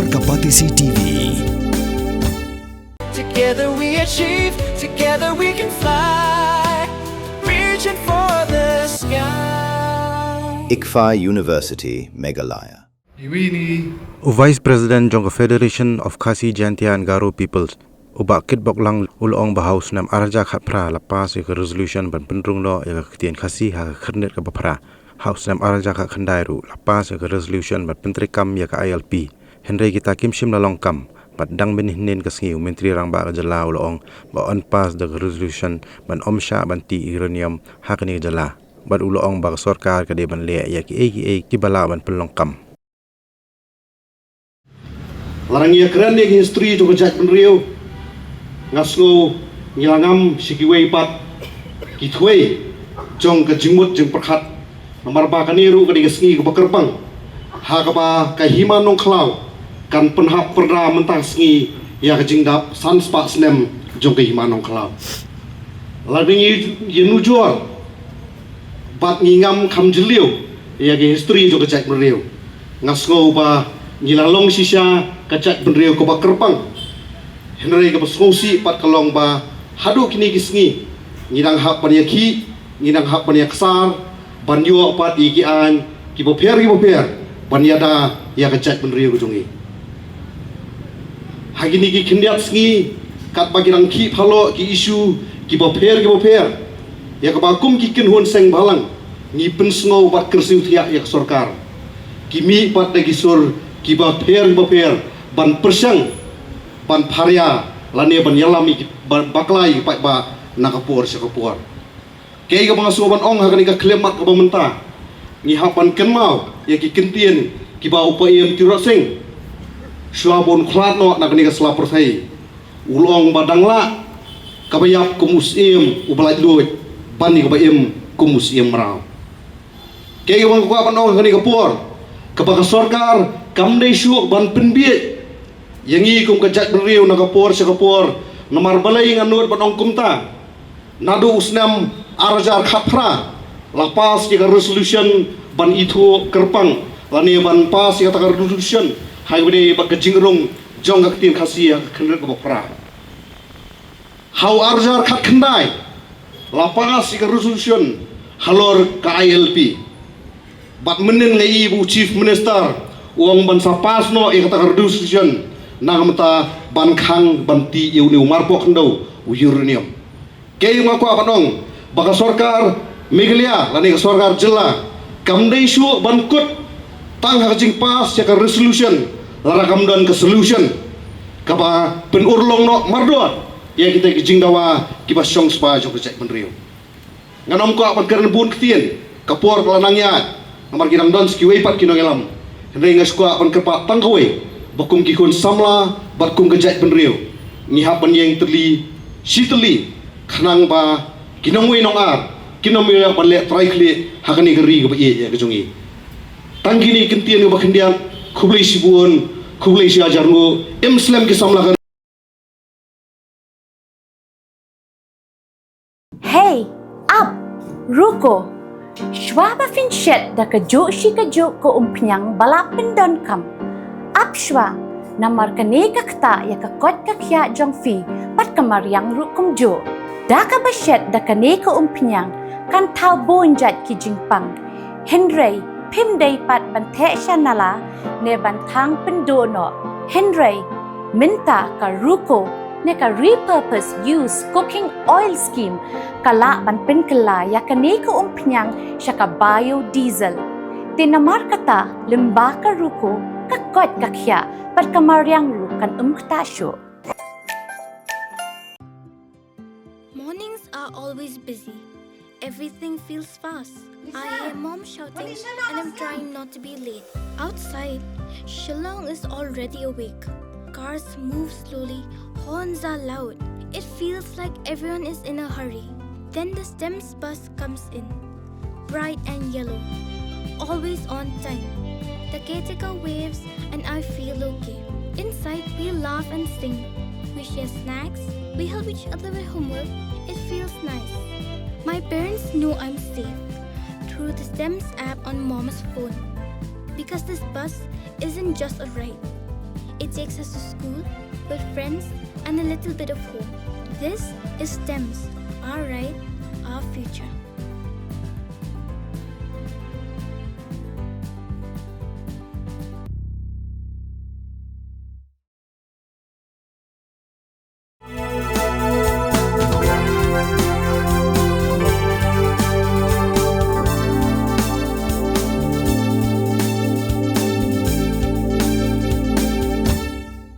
Kapatisi TV. Together we achieve, together we can fly, reaching for the sky. ICFA University, Meghalaya. Vice President Jong Federation of Khasi Jantian Garo Peoples ubakit boklang ulong bahaus nam arja khapra lapas ke resolution ban penrung no ya ketien khasi ha khernet ke bapra haus nam arja kha khandairu lapas ke resolution ban pentrikam ya ke ILP Henry kita kimsim lalong kam padang benihnen ke sengiu menteri rang ba jala ulong ba on pass the resolution ban omsha ban ti uranium ha kini jala ban ulong ba sarkar ke de ban le ya ki bala ban pelong kam larang ia keren yang history tu kejat penriu ngasno nyilangam sikiwei pat kitwei jong ke jingmut jeng perkhat nomor ba kaniru ke digesngi ke bekerbang ha ka ba ka hima nong klau kan penhap perda mentang sengi ya ke jingdap sanspa snem jong ke hima nong klau larang ia nujual bat ngingam kam jeliu ya ke history tu kejat penriu ngasno ba nyilalong sisya kacak penriu ke bekerbang Henry ke besngosi pat kalong ba hadu kini kisngi ngidang hak pania ki ngidang hak pania kesar banyo pat iki an ki boper banyada ya kecak penriu kujongi hagini ki kindiat sngi kat bagirang ki phalo ki isu ki boper ya ka bakum ki kinhun seng balang ni pensngo pat kersiu tiak ya sarkar kimi pat dagi sur ki boper ban persang ban pharia lani ban yalami ban baklai pai ba nakapur sakapur kei ga mga suban ong hakani ka klemat ka bamenta ni hapan kenmau ya ki kentien ki ba upayem tirasing suabon khlatno nakani ka slapur thai ulong badangla kabayap kumusim ubalai luit bani ka baim kumusim rau kei ga mga kuapan ong hakani ka pur kapag sarkar kamdai syuk ban penbiet yangi kum kejat beriu nakapur sakapur nomor balai nganut banong kumta nadu usnam arjar khapra lapas jika resolution ban itu kerpang lani ban pas jika takar resolution highway bak kejingrung jong aktin khasiya khenret bapra hau arjar khat khandai lapas jika resolution halor ka ILP bat menen ngai ibu chief minister uang ban sapas no jika takar resolution nagamta bankhang banti iu marpok ndo uranium kei ngaku abanong baka sarkar Meghalaya lani sarkar jela kamdai shu bankut tang hajing pas ya resolution lara kamdan ke solution kaba penurlong no mardot ya kita kijing dawa kiba syong spa jo kecek menriu nganom ko apan keren bun ketien kapur lanangnya nomor kirang don skiwei pat kinongelam hendai ngas ko apan kerpa tangkawei bakum kikun samla batkum kejat penriu ngihap yang terli siteli khanang ba kinongwe nongar kinongwe balek traikli hakani geri ke bae ya kejongi tanggini kentien ke bakhendian khublei sibun khublei si ajarngo islam ke samla Hey, up, ruko. Shwaba finshet da kajo shi kajo ko umpiang balapin don kam. Apshwa namar kaneka kta ya kakot kakya jong fi pat kamaryang rukum jo daka bashet da kaneka umpinyang kan tau bonjat ki jingpang Henry pimday pat bante shanala ne bantang pendono Henry minta ka ruko ne ka repurpose use cooking oil scheme kala ban penkala ya kaneka umpinyang syaka biodiesel tinamar kata lembaka ruko kakot kakya pat kamaryang rukan umktasyo. Mornings are always busy. Everything feels fast. I hear mom shouting and I'm trying not to be late. Outside, Shillong is already awake. Cars move slowly, horns are loud. It feels like everyone is in a hurry. Then the STEMS bus comes in, bright and yellow, always on time. The caretaker waves and I feel okay. Inside, we laugh and sing. We share snacks. We help each other with homework. It feels nice. My parents know I'm safe through the STEMS app on Mom's phone. Because this bus isn't just a ride. It takes us to school, with friends, and a little bit of hope. This is STEMS, our right, our future.